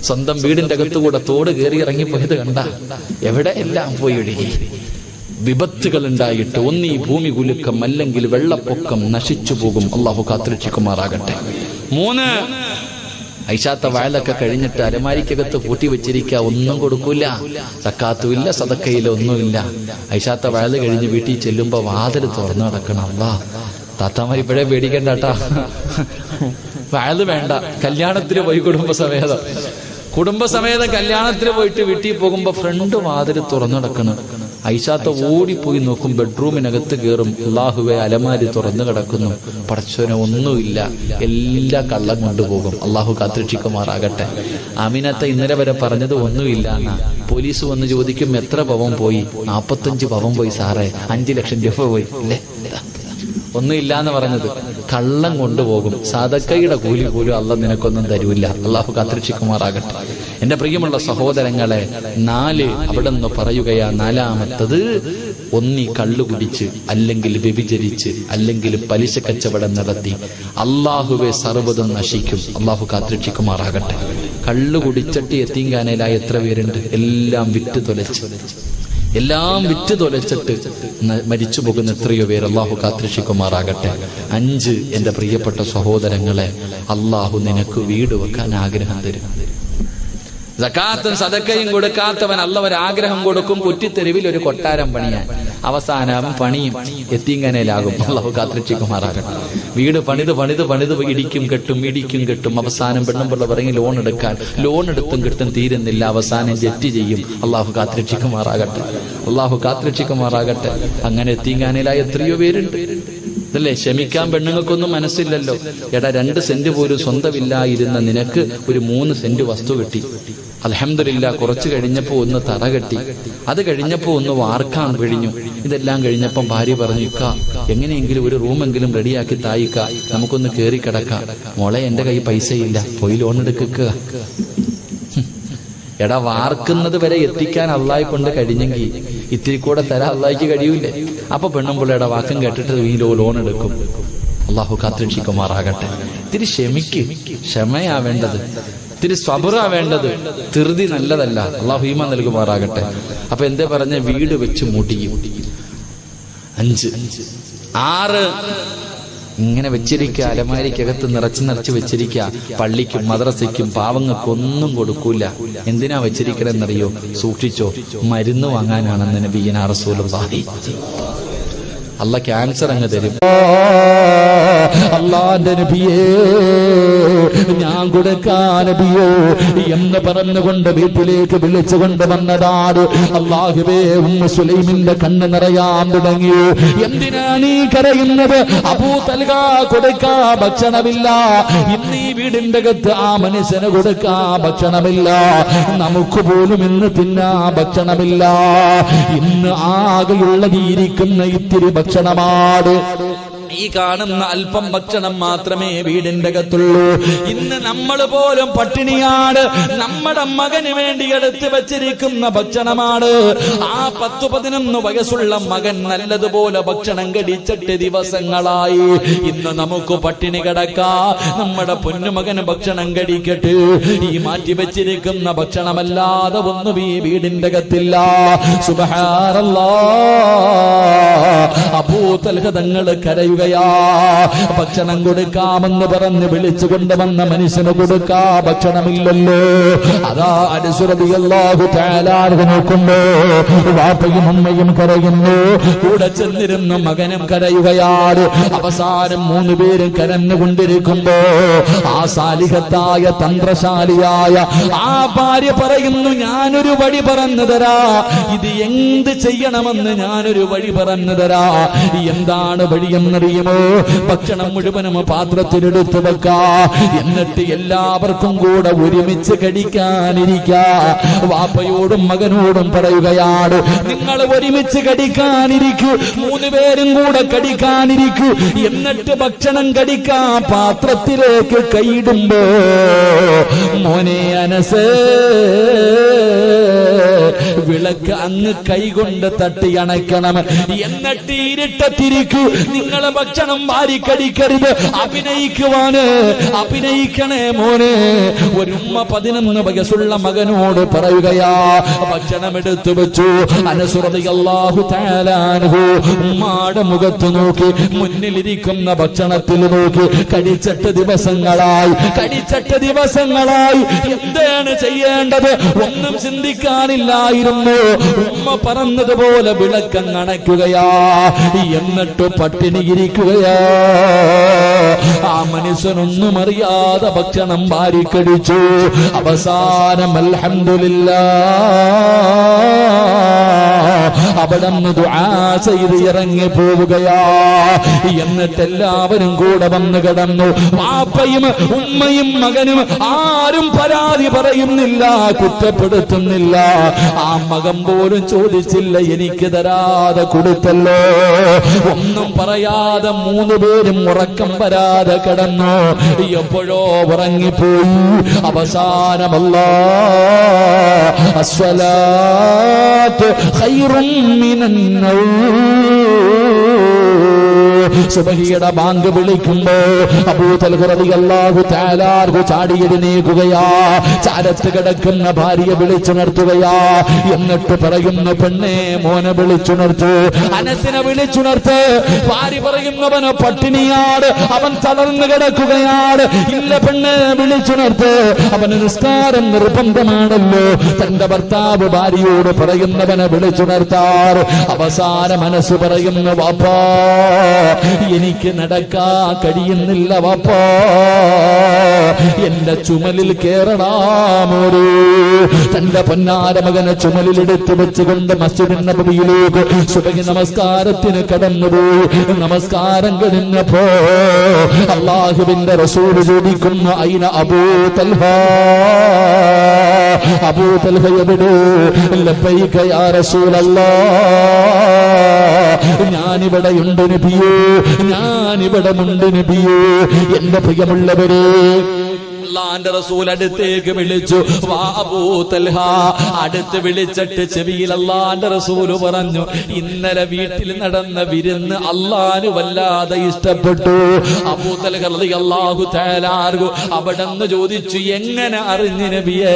സ്വന്തം വീടിന്റെ അകത്തുകൂടെ തോട് കയറി ഇറങ്ങിപ്പോയത് കണ്ട? എവിടെ? എല്ലാം പോയി ഒഴുകി. വിപത്തുകൾ ഉണ്ടായിട്ട് ഒന്നീ ഭൂമി കുലുക്കം, അല്ലെങ്കിൽ വെള്ളപ്പൊക്കം, നശിച്ചു പോകും. അല്ലാഹു കാത്തുരക്ഷിക്കുമാറാകട്ടെ. 3 ഐഷാത്ത വയലൊക്കെ കഴിഞ്ഞിട്ട് അലമാരിക്കകത്ത് പൂട്ടി വെച്ചിരിക്കുക. ഒന്നും കൊടുക്കൂല. സക്കാത്തുമില്ല, സദക്കയില്ല, ഒന്നുമില്ല. ഐഷാത്ത വയല് കഴിഞ്ഞ് വീട്ടിൽ ചെല്ലുമ്പോ വാതിൽ തുറന്നു നടക്കണം. അല്ലാ, താത്താമാർ ഇപ്പോഴേ പേടിക്കണ്ടാട്ടാ. വയല് വേണ്ട. കല്യാണത്തിന് പോയി കുടുംബസമേതം കല്യാണത്തിന് പോയിട്ട് വീട്ടിൽ പോകുമ്പോ ഫ്രണ്ട് വാതിൽ തുറന്നു നടക്കണം. ഐഷാത്ത ഓടിപ്പോയി നോക്കും. ബെഡ്റൂമിനകത്ത് കയറും. അല്ലാഹുവേ, അലമാരി തുറന്നു കിടക്കുന്നു. പടച്ചോനെ ഒന്നുമില്ല, എല്ലാ കള്ളം കൊണ്ടുപോകും. അല്ലാഹു കാത്തുരക്ഷിക്കുമാറാകട്ടെ. ആമിനത്ത ഇന്നലെ വരെ പറഞ്ഞത് ഒന്നുമില്ല എന്നാ. പോലീസ് വന്ന് ചോദിക്കും, എത്ര പവൻ പോയി? 45 പവൻ പോയി സാറേ. 5 ലക്ഷം രൂപ പോയി. അല്ലേ? ഒന്നും ഇല്ലാന്ന് പറഞ്ഞത്. കള്ളം കൊണ്ടുപോകും. സദക്കയുടെ കൂലി പോലും അള്ളാഹ് നിനക്കൊന്നും തരൂല്ല. അള്ളാഹു കാത്തിരക്ഷിക്കുമാറാകട്ടെ. എന്റെ പ്രിയമുള്ള സഹോദരങ്ങളെ, 4 അവിടെ നിന്ന് പറയുകയാ. 4-മത്തത്, ഒന്നി കള്ളു കുടിച്ച്, അല്ലെങ്കിൽ വ്യഭിചരിച്ച്, അല്ലെങ്കിൽ പലിശ കച്ചവടം നടത്തി അള്ളാഹുവെ സർവ്വതും നശിക്കും. അള്ളാഹു കാത്തിരക്ഷിക്കുമാറാകട്ടെ. കള്ളു കുടിച്ചിട്ട് യത്തീംഖാനയിലായ എത്ര പേരുണ്ട്? എല്ലാം വിറ്റ് തൊലച്ചിട്ട് മരിച്ചു പോകുന്ന എത്രയോ പേര്. അള്ളാഹു കാത്തിരക്ഷിക്കുമാറാകട്ടെ. 5, എന്റെ പ്രിയപ്പെട്ട സഹോദരങ്ങളെ, അള്ളാഹു നിനക്ക് വീട് വെക്കാൻ ആഗ്രഹം തരും. സകാത്തും സദക്കയും കൊടുക്കാത്തവൻ അള്ളാഹു ഒരു ആഗ്രഹം കൊടുക്കും, കുറ്റിത്തെരുവിൽ ഒരു കൊട്ടാരം പണിയാൻ. അവസാനം പണിയും യത്തീംഖാനയിലാകും. അള്ളാഹു കാത്തിരക്ഷിക്കുമാറാകട്ടെ. വീട് പണിത് ഇടിക്കും കെട്ടും. അവസാനം പെണ്ണുമ്പിള്ള പറയും ലോൺ എടുത്തും കിട്ടും, തീരുന്നില്ല. അവസാനം ജപ്തി ചെയ്യും. അള്ളാഹു കാത്തിരക്ഷിക്കുമാറാകട്ടെ. അങ്ങനെ യത്തീംഖാനയിലായ എത്രയോ പേരുണ്ട്. അതല്ലേ, ക്ഷമിക്കാൻ പെണ്ണുങ്ങൾക്കൊന്നും മനസ്സില്ലല്ലോ. 2 സെന്റ് പോലും സ്വന്തമില്ലായിരുന്ന നിനക്ക് ഒരു 3 സെന്റ് വസ്തു കിട്ടി. അൽഹംദുലില്ലാ. കുറച്ച് കഴിഞ്ഞപ്പോ ഒന്ന് തറ കെട്ടി, അത് കഴിഞ്ഞപ്പോ ഒന്ന് വാർക്കാൻ കഴിഞ്ഞു. ഇതെല്ലാം കഴിഞ്ഞപ്പം ഭാര്യ പറഞ്ഞു, ഇക്ക എങ്ങനെയെങ്കിലും ഒരു റൂമെങ്കിലും റെഡിയാക്കി തായിക്ക, നമുക്കൊന്ന് കേറി കിടക്കാം. മോളെ, എന്റെ കൈ പൈസയില്ല, പോയി ലോൺ എടുക്കുക. വാർക്കുന്നത് വരെ എത്തിക്കാൻ അള്ളാഹെ കൊണ്ട് കഴിഞ്ഞെങ്കിൽ ഇത്തിരി കൂടെ തരാൻ അള്ളാഹിക്ക് കഴിയൂലേ? അപ്പൊ പെണ്ണുമ്പിള്ളയുടെ വാക്കും കേട്ടിട്ട് ഈ ലോൺ എടുക്കും. അള്ളാഹു കാത്തിരക്ഷിക്കുമാറാകട്ടെ. ഇത്തിരി ക്ഷമയാ വേണ്ടത്, ഇത്തിരി സബറാ വേണ്ടത്. ധൃതി നല്ലതല്ല. അള്ളാഹു ഈമാൻ നൽകുമാറാകട്ടെ. അപ്പൊ എന്തേ പറഞ്ഞ? വീട് വെച്ച് മുടിയും. 5. 6 ഇങ്ങനെ വെച്ചിരിക്കുക. അലമാരിക്കകത്ത് നിറച്ച് വെച്ചിരിക്കുക. പള്ളിക്കും മദ്രസയ്ക്കും പാവങ്ങൾക്കൊന്നും കൊടുക്കൂല. എന്തിനാ വെച്ചിരിക്കണെന്നറിയോ? സൂക്ഷിച്ചോ, മരുന്ന് വാങ്ങാനാണെന്ന് നബിയുനാ റസൂലുള്ളാഹി. അള്ളാഹ് ക്യാൻസർ അങ്ങ് തരും. അള്ളാന്റെ നബിയേ, ഞാൻ കൊടുക്കാൻ നബിയോ എന്ന് പറഞ്ഞുകൊണ്ട് വീട്ടിലേക്ക് വിളിച്ചുകൊണ്ട് വന്നതാണ്. അല്ലാഹുവേ, ഉമ്മു സുലൈമിന്റെ കണ്ണ് നിറയാൻ തുടങ്ങി. എന്തിനാ നീ കരയുന്നത്? അബൂ തൽഹ കൊടുക്കാ ഭക്ഷണമില്ല. ഇന്ന് ഈ വീടിന്റെ അകത്ത് ആ മനുഷ്യന് കൊടുക്കാ ഭക്ഷണമില്ല. നമുക്ക് പോലും ഇന്ന് തിന്നാ ഭക്ഷണമില്ല. ഇന്ന് ആകെയുള്ളത് ഇരിക്കുന്ന ഇത്തിരി ഭക്ഷണമാണ്. ഈ കാണുന്ന അല്പം ഭക്ഷണം മാത്രമേ വീടിന്റെ അകത്തുള്ളൂ. ഇന്ന് നമ്മൾ പോലും പട്ടിണിയാണ്. നമ്മുടെ മകന് വേണ്ടി എടുത്തു വെച്ചിരിക്കുന്ന ഭക്ഷണമാണ്. ആ 10-11 വയസ്സുള്ള മകൻ നല്ലതുപോലെ ഭക്ഷണം കഴിച്ചിട്ട് ദിവസങ്ങളായി. ഇന്ന് നമുക്ക് പട്ടിണി കിടക്കാം. നമ്മുടെ പൊന്നുമകന് ഭക്ഷണം കഴിക്കട്ടെ. ഈ മാറ്റി വെച്ചിരിക്കുന്ന ഭക്ഷണമല്ലാതെ ഒന്നും ഈ വീടിന്റെ അകത്തില്ല. സുബ്ഹാനല്ലാഹ്. അബൂ തൽഹ തങ്ങൾ കരയുക. ഭക്ഷണം കൊടുക്കാമെന്ന് പറഞ്ഞ് വിളിച്ചു കൊണ്ടുവന്ന മനുഷ്യന് കൊടുക്കാ ഭക്ഷണമില്ലല്ലോ. അതാ അനസ് റളിയല്ലാഹു തആല നോക്കുമ്പോ വാപ്പയും ഉമ്മയും കരയുന്നു. കൂടെ ചെന്നിരുന്ന മകനും കരയുകയാണ്. അവസാനം 3 പേരും കരഞ്ഞുകൊണ്ടിരിക്കുമ്പോ ആ സാലിഹത്തായ തന്ത്രശാലിയായ ആ ഭാര്യ പറയുന്നു, ഞാനൊരു വഴി പറഞ്ഞു തരാ. ഇത് എന്ത് ചെയ്യണമെന്ന് ഞാനൊരു വഴി പറഞ്ഞു തരാ. എന്താണ് വഴിയെന്നറിയുമോ? ഭക്ഷണം മുഴുവനും പാത്രത്തിലെടുത്ത് വെക്കാ. എന്നിട്ട് എല്ലാവർക്കും കൂടെ ഒരുമിച്ച് കഴിക്കാനിരിക്കാ. വാപ്പയോടും മകനോടും പറയുകയാണ്, നിങ്ങൾ ഒരുമിച്ച് കഴിക്കാനിരിക്കൂ. 3 പേരും കൂടെ കഴിക്കാനിരിക്കൂ. എന്നിട്ട് ഭക്ഷണം കഴിക്കാ പാത്രത്തിലേക്ക് കൈയിടുമ്പോ, മോനെ അനസ്, വിളക്ക് അങ്ങ് കൈകൊണ്ട് തട്ടി അണയ്ക്കണം. എന്നിട്ട് ഇരുട്ടത്തിരിക്കൂ. നിങ്ങളെ ഭക്ഷണം വാരിക്കടിക്കരുത്. അഭിനയിക്കണേ മോനെ. ഒരു ഉമ്മ 11 വയസ്സുള്ള മകനോട് പറയുകയാ. ഭക്ഷണം എടുത്തു വെച്ചു. അനസ് റളിയല്ലാഹു തആല അൻഹു ഉമ്മാടെ മുഖത്ത് നോക്കി, മുന്നിലിരിക്കുന്ന ഭക്ഷണത്തിൽ നോക്കി. കഴിച്ചിട്ട് ദിവസങ്ങളായി. എന്താണ് ചെയ്യേണ്ടത്? ഒന്നും ചിന്തിക്കാനില്ലായിരുന്നു. ഉമ്മ പറഞ്ഞതുപോലെ വിളക്കങ്ങ് അണയ്ക്കുകയാ. എന്നിട്ട് പട്ടിണിയിരിക്കുകയാ. ആ മനുഷ്യനൊന്നും അറിയാതെ ഭക്ഷണം വാരിക്കടിച്ചു. അവസാനം അൽഹംദുലില്ലാഹ് അവിടുന്ന് ദുആ ചെയ്ത് ഇറങ്ങി പോവുകയാ. എന്നിട്ട് എല്ലാവരും കൂടെ വന്നു കിടന്നു. വാപ്പയും ഉമ്മയും മകനും ആരും പരാതി പറയുന്നില്ല, കുറ്റപ്പെടുത്തുന്നില്ല. ആ മകൻ പോലും ചോദിച്ചില്ല, എനിക്ക് തരാതെ കൊടുത്തല്ലോ. ഒന്നും പറയാതെ 3 പേരും ഉറക്കം വരാതെ കിടന്നു. എപ്പോഴോ ഉറങ്ങിപ്പോയി. അവസാനമല്ലാ അസ്സലാത്തു ഖൈറും മിനൻ നൗം. സുബഹിയുടെ ബാങ്ക് വിളിക്കുമ്പോ അബൂ തൽഹ റളിയല്ലാഹു തആല ചാടി എഴുന്നേൽക്കുകയാ. ചാരത്ത് കിടക്കുന്ന ഭാര്യയെ വിളിച്ചുണർത്തുകയാ. എന്നിട്ട് പറയുന്നു, പെണ്ണെ മോനെ വിളിച്ചുണർത്തു, അനസിനെ വിളിച്ചുണർത്ത്. ഭാര്യ പറയുന്നവന് പട്ടിണിയാണ്, അവൻ തളർന്നു കിടക്കുകയാണ്. ഇല്ല പെണ്ണെ വിളിച്ചുണർത്ത്, അവന് നിസ്കാരം നിർബന്ധമാണല്ലോ. തന്റെ ഭർത്താവ് ഭാര്യയോട് പറയുന്നവനെ വിളിച്ചുണർത്താറ്. അവസാന മനസ്സ് പറയുന്നു, വാപ്പാ എനിക്ക് നടക്കാൻ കഴിയുന്നില്ല വാപ്പാ, എന്റെ ചുമലിൽ കേറണാമോരൂ. തന്റെ പൊന്നാര മകനെ ചുമലിലെടുത്ത് വെച്ചുകൊണ്ട് മസ്ജിദുൻ നബവിയിലേക്ക് സുബഹി നമസ്കാരത്തിന് കടന്നുപോയി. നമസ്കാരം കഴിഞ്ഞപ്പോ അല്ലാഹുവിന്റെ റസൂൽ ചോദിക്കുന്നു, അയിന അബൂ തൽഹ, അബൂ തൽഹ എവിടെ? ലബ്ബൈക യാ റസൂലല്ലാഹ്, ഞാനിവിടെയുണ്ട് നബിയേ, ഞാനിവിടെയുണ്ട് നബിയേ. എന്റെ പ്രിയമുള്ളവരെ, അല്ലാഹുവിന്റെ റസൂൽ അടുത്തേക്ക് വിളിച്ചു, വാ അബൂ തൽഹ. അടുത്ത് വിളിച്ചിട്ട് ചെവിയിൽ അല്ലാഹുവിന്റെ റസൂൽ പറഞ്ഞു, ഇന്നലെ വീട്ടിൽ നടന്ന വിരുന്ന് അല്ലാഹുവിന് വല്ലാതെ ഇഷ്ടപ്പെട്ടു. അബൂ തൽഹ റളിയല്ലാഹു തആല അവിടെന്ന് ചോദിച്ചു, എങ്ങനെ അറിഞ്ഞു നബിയേ?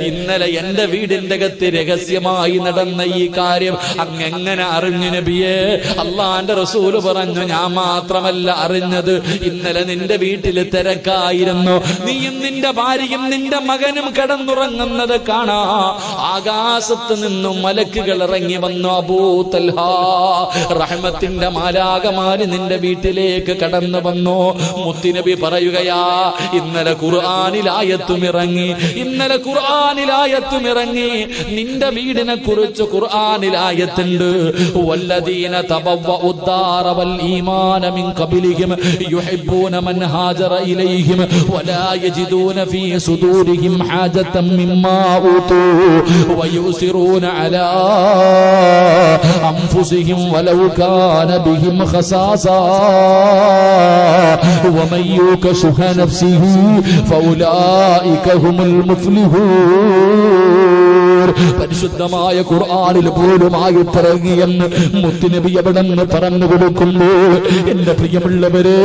ഇന്നലെ എന്റെ വീടിന്റെ അകത്ത് രഹസ്യമായി നടന്ന ഈ കാര്യം അങ്ങെങ്ങനെ അറിഞ്ഞു നബിയേ? അല്ലാഹുവിന്റെ റസൂൽ പറഞ്ഞു, ഞാൻ മാത്രമല്ല അറിഞ്ഞത്, ഇന്നലെ നിന്റെ വീട്ടിൽ തിരക്കായിരുന്നു. നീയും നിന്റെ ഭാര്യയും നിന്റെ മകനും കിടന്നുറങ്ങുന്നത് കാണാ. ആകാശത്ത് നിന്നും മലക്കുകൾ ഇറങ്ങി വന്നു. അബൂ തൽഹ, റഹ്മത്തിന്റെ മാലാകമാര് നിന്റെ വീട്ടിലേക്ക് കടന്നു വന്നു. മുത്തുനബി പറയുകയാ, ഇന്നലെ ഖുർആനിലായത്തും ഇറങ്ങി, ഇന്നലെ ഖുർആനിലായത്തും ഇറങ്ങി. നിന്റെ വീടിനെ കുറിച്ച് ഖുർആനിലായത്തുണ്ട്. വല്ലദീന തബവ്വഉ الدار والإيمان من قبلهم يحبون من هاجر إليهم ولا يجدون في صدورهم حاجة مما أوتوا ويؤثرون على أنفسهم ولو كان بهم خصاصة ومن يوق شح نفسه فأولئك هم المفلحون. പരിശുദ്ധമായ ഖുർആനിൽ പോലും ആയത്തിറങ്ങിയെന്ന് മുത്തുനബി എവിടെന്ന് പറഞ്ഞു കൊടുക്കുന്നു. എന്റെ പ്രിയമുള്ളവരെ,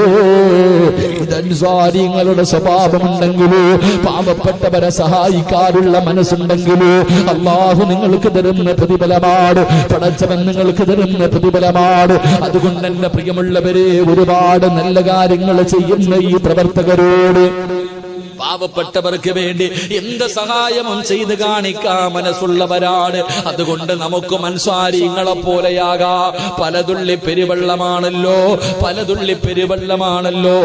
ഇതൻസാരിങ്ങളുടെ സ്വഭാവമുണ്ടെങ്കിലോ, പാവപ്പെട്ടവരെ സഹായിക്കാനുള്ള മനസ്സുണ്ടെങ്കിലോ, അല്ലാഹു നിങ്ങൾക്ക് തരുന്ന പ്രതിഫലമാണ്, പടച്ചവൻ നിങ്ങൾക്ക് തരുന്ന പ്രതിഫലമാണ്. അതുകൊണ്ട് എന്റെ പ്രിയമുള്ളവരെ, ഒരുപാട് നല്ല കാര്യങ്ങൾ ചെയ്യുന്ന ഈ പ്രവർത്തകരോട്, പാവപ്പെട്ടവർക്ക് വേണ്ടി എന്ത് സഹായവും ചെയ്ത് കാണിക്കാൻ മനസ്സുള്ളവരാണ്. അതുകൊണ്ട് നമുക്ക് അൻസാരിങ്ങളെ പോലെയാകാം. പലതുള്ളി പെരുവെള്ളമാണല്ലോ, പലതുള്ളി പെരുവെള്ളമാണല്ലോ.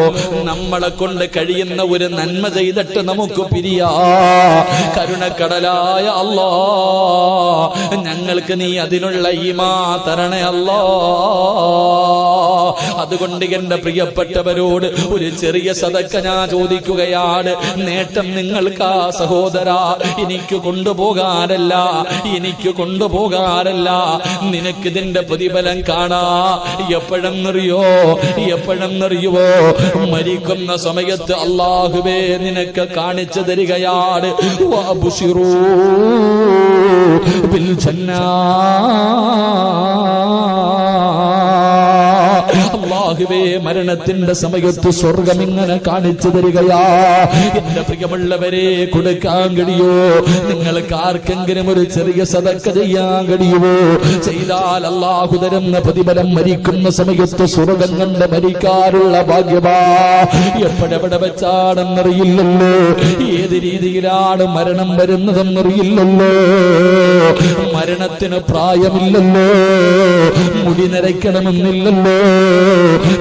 നമ്മളെ കൊണ്ട് കഴിയുന്ന ഒരു നന്മ ചെയ്തിട്ട് നമുക്ക് പിരിയാ. കരുണക്കടലായ അല്ലാ, ഞങ്ങൾക്ക് നീ അതിനുള്ള ഈമാ തരണേ അല്ലാ. അതുകൊണ്ട് എന്റെ പ്രിയപ്പെട്ടവരോട് ഒരു ചെറിയ സദക്ക ഞാൻ ചോദിക്കുകയാണ്. നേട്ടം നിങ്ങൾക്കാ സഹോദര, എനിക്ക് കൊണ്ടുപോകാനല്ല, എനിക്ക് കൊണ്ടുപോകാനല്ല. നിനക്കിതിന്റെ പ്രതിഫലം കാണാ. എപ്പോഴെന്നറിയോ, എപ്പോഴെന്നറിയുവോ? മരിക്കുന്ന സമയത്ത് അല്ലാഹുവേ നിനക്ക് കാണിച്ചു തരികയാണ്. വഅബ്ശിറൂ ബിൽ ജന്നാ. അല്ലാഹുവേ, മരണത്തിന്റെ സമയത്ത് സ്വർഗം ഇങ്ങനെ കാണിച്ചു തരികയാ. എന്റെ പ്രിയമുള്ളവരെ, കൊടുക്കാൻ കഴിയോ? നിങ്ങൾക്ക് ആർക്കെങ്കിലും ഒരു ചെറിയ സദക്ക ചെയ്യാൻ കഴിയുമോ? ചെയ്താൽ അല്ലാഹു തരുന്ന പ്രതിഫലം മരിക്കുന്ന സമയത്ത് സ്വർഗം കണ്ട് മരിക്കാനുള്ള ഭാഗ്യമാ. എപ്പോഴെവിടെ വെച്ചാണെന്നറിയില്ലല്ലോ, ഏത് രീതിയിലാണ് മരണം വരുന്നതെന്നറിയില്ലല്ലോ. മരണത്തിന് പ്രായമില്ലല്ലോ, മുടി നരയ്ക്കണമെന്നില്ലല്ലോ,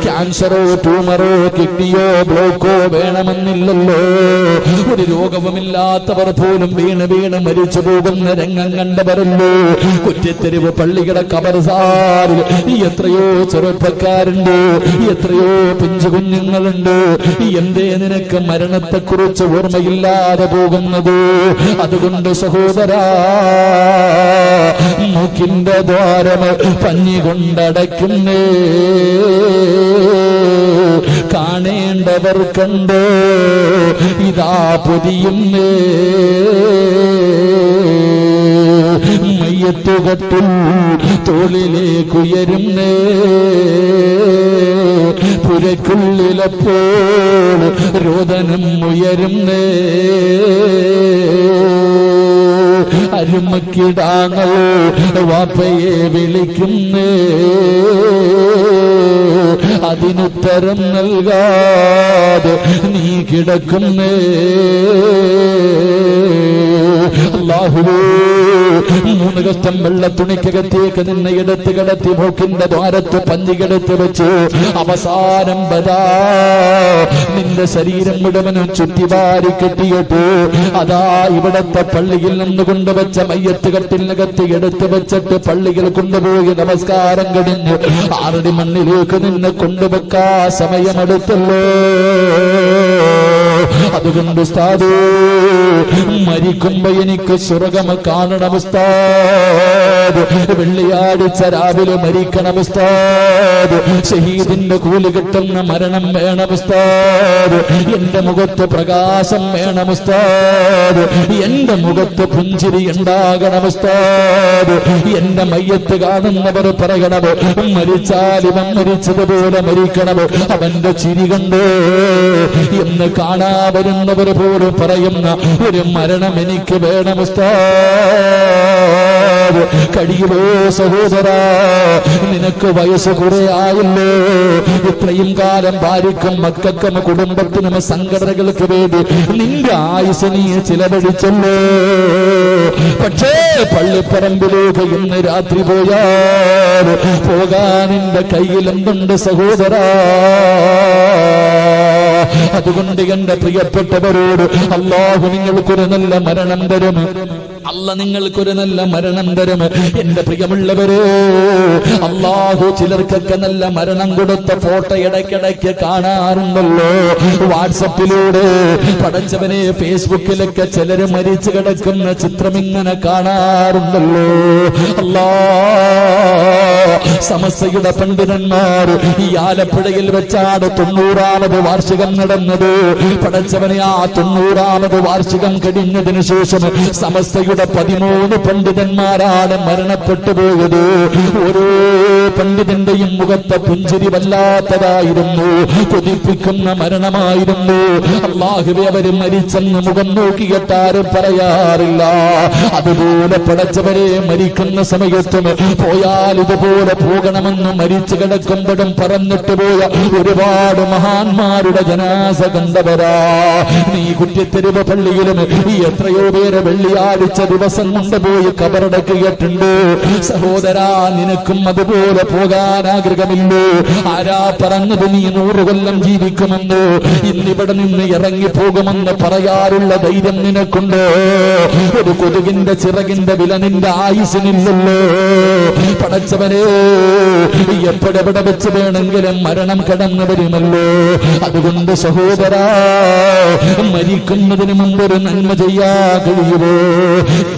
ക്യാൻസറോ ട്യൂമറോ കിഡ്നിയോ ബ്ലോക്കോ വേണമെന്നില്ലല്ലോ. ഒരു രോഗവുമില്ലാത്തവർ പോലും വീണ് മരിച്ചു പോകുന്ന രംഗം കണ്ടവരല്ലോ. കുറ്റിത്തെരുവ് പള്ളിയുടെ ഖബർസ്ഥാനിൽ എത്രയോ ചെറുപ്പക്കാരുണ്ട്, എത്രയോ പിഞ്ചു കുഞ്ഞുങ്ങളുണ്ട്. എന്തേ നിനക്ക് മരണത്തെക്കുറിച്ച് ഓർമ്മയില്ലാതെ പോകുന്നത്? അതുകൊണ്ട് സഹോദരാ, മൂക്കിന്റെ ദ്വാരം പഞ്ഞി കൊണ്ടടയ്ക്കുന്നേ, കാണേണ്ടവർ കണ്ടോ ഇതാ പൊതിയുന്നേ. മയ്യത്തുകത്തിൽ തോളിലേക്കുയരുന്നേ, പുരയ്ക്കുള്ളിലപ്പോൾ രോദനം ഉയരുന്നേ. അരുമക്കിടാങ്ങൾ വാപ്പയെ വിളിക്കുന്നേ, അതിനുത്തരം നൽകാതെ നീ കിടക്കുന്നേ. അല്ലാഹുവേ, 3 കഷ്ടം വെള്ള തുണിക്കകത്തേക്ക് നിന്നെ എടുത്ത് കിടത്തി മൂക്കിന്റെ ദ്വാരത്ത് പഞ്ഞികെടുത്ത് വെച്ച് അവസാനം ബദാ നിന്റെ ശരീരം മുഴുവനും ചുറ്റിവാരി കെട്ടിയിട്ട് അതാ ഇവിടത്തെ പള്ളിയിൽ നിന്ന് കൊണ്ടുവച്ച മയ്യത്ത് കട്ടിലിനകത്ത് എടുത്ത് വെച്ചിട്ട് പള്ളിയിൽ കൊണ്ടുപോയി നമസ്കാരം കഴിഞ്ഞ് 6 അടി മണ്ണിലേക്ക് നിന്നെ കൊണ്ടുവെക്കാ സമയമെടുത്തല്ലോ. അതുകൊണ്ട് ഉസ്താദേ, മരിക്കുമ്പോ എനിക്ക് സ്വർഗം കാണണം ഉസ്താദ്, വെള്ളിയാഴ്ച രാവിലെ മരിക്കണം ഉസ്താദ്, ഷഹീദിന്റെ കൂലി കിട്ടുന്ന മരണം വേണം ഉസ്താദ്, എന്റെ മുഖത്ത് പ്രകാശം വേണം ഉസ്താദ്, എന്റെ മുഖത്ത് പുഞ്ചിരി ഉണ്ടാകണം ഉസ്താദ്. എന്റെ മയ്യത്ത് കാണുന്നവർ പറയണം, മരിച്ചാൽ ഇവൻ മരിച്ചതുപോലെ മരിക്കണം, അവന്റെ ചിരി കണ്ട് എന്ന് കാണാ വരുന്നവർ പോലും പറയുന്ന ഒരു മരണം എനിക്ക് വേണം ഉസ്താദ്. കഴിയുമോ സഹോദരാ? നിനക്ക് വയസ്സ് കുറെ ആയില്ലേ? ഇത്രയും കാലം ഭാര്യക്കും മക്കൾക്കും കുടുംബത്തിനും സംഘടനകൾക്ക് വേണ്ടി നിന്റെ ആയുസ് നീ ചിലവഴിച്ചല്ലോ. പക്ഷേ പള്ളിപ്പറമ്പിലേക്ക് ഇന്ന് രാത്രി പോയാൽ പോകാൻ നിന്റെ കയ്യിൽ എന്തുണ്ട് സഹോദരാ? അതുകൊണ്ട് എന്റെ പ്രിയപ്പെട്ടവരോട് അല്ലാഹു നിങ്ങൾക്കൊരു നല്ല മരണം തരും. അല്ല നിങ്ങൾക്കൊരു നല്ല മരണം തരും. എന്റെ പ്രിയമുള്ളവരോ, അല്ലാഹു ചിലർക്കൊക്കെ നല്ല മരണം കൊടുത്ത ഫോട്ടോ ഇടയ്ക്കിടയ്ക്ക് കാണാറുണ്ടല്ലോ വാട്സപ്പിലൂടെ. പടച്ചവനെ, ഫേസ്ബുക്കിലൊക്കെ ചിലര് മരിച്ചു കിടക്കുന്ന ചിത്രം ഇങ്ങനെ കാണാറുണ്ടല്ലോ. അല്ലാ, സമസ്തയുടെ പണ്ഡിതന്മാർ ഈ ആലപ്പുഴയിൽ വെച്ചാണ് 90ാമത് വാർഷികം നടന്നത്. പടച്ചവനെ, ആ 90ാമത് വാർഷികം കഴിഞ്ഞതിനു ശേഷം സമസ്തയുടെ 13 പണ്ഡിതന്മാരാണ് മരണപ്പെട്ടു പോയത്. ഓരോ പണ്ഡിതന്റെയും മുഖത്തെ പുഞ്ചിരി വല്ലാത്തതായിരുന്നു, കൊതിപ്പിക്കുന്ന മരണമായിരുന്നു. അല്ലാഹുവേ, അവര് മരിച്ചെന്ന് മുഖം നോക്കിയിട്ടാരും പറയാറില്ല. അതുപോലെ പടച്ചവരെ, മരിക്കുന്ന സമയത്തും പോയാൽ ഇതുപോലെ പോകണമെന്ന് മരിച്ചു കിടക്കുമ്പോഴും പറഞ്ഞിട്ട് പോയ ഒരുപാട് മഹാന്മാരുടെ ജനാസ കണ്ടവരാ. നീ കുറ്റിത്തെരുവ് പള്ളിയിലും എത്രയോ പേര് വെള്ളിയാഴ്ച ദിവസം കൊണ്ടുപോയി കബറടക്കിയിട്ടുണ്ട്. സഹോദരാ, നിനക്കും അതുപോലെ പോകാൻ ആഗ്രഹമില്ലേ? ആരാ പറഞ്ഞത് നീ 100 കൊല്ലം ജീവിക്കുമെന്ന്? ഇന്നിവിടെ നിന്ന് ഇറങ്ങി പോകുമെന്ന് പറയാറുള്ള ധൈര്യം നിനക്കുണ്ടോ? ഒരു കൊതുകിന്റെ ചിറകിന്റെ വില നിന്റെ ആയുസിനില്ലല്ലോ. പടച്ചവനെ, എപ്പോഴെവിടെ വെച്ച് വേണമെങ്കിലും മരണം കടന്നു വരുമല്ലോ. അതുകൊണ്ട് സഹോദരാ, മരിക്കുന്നതിന് മുമ്പ് ഒരു നന്മ ചെയ്യാൻ കഴിയുമോ?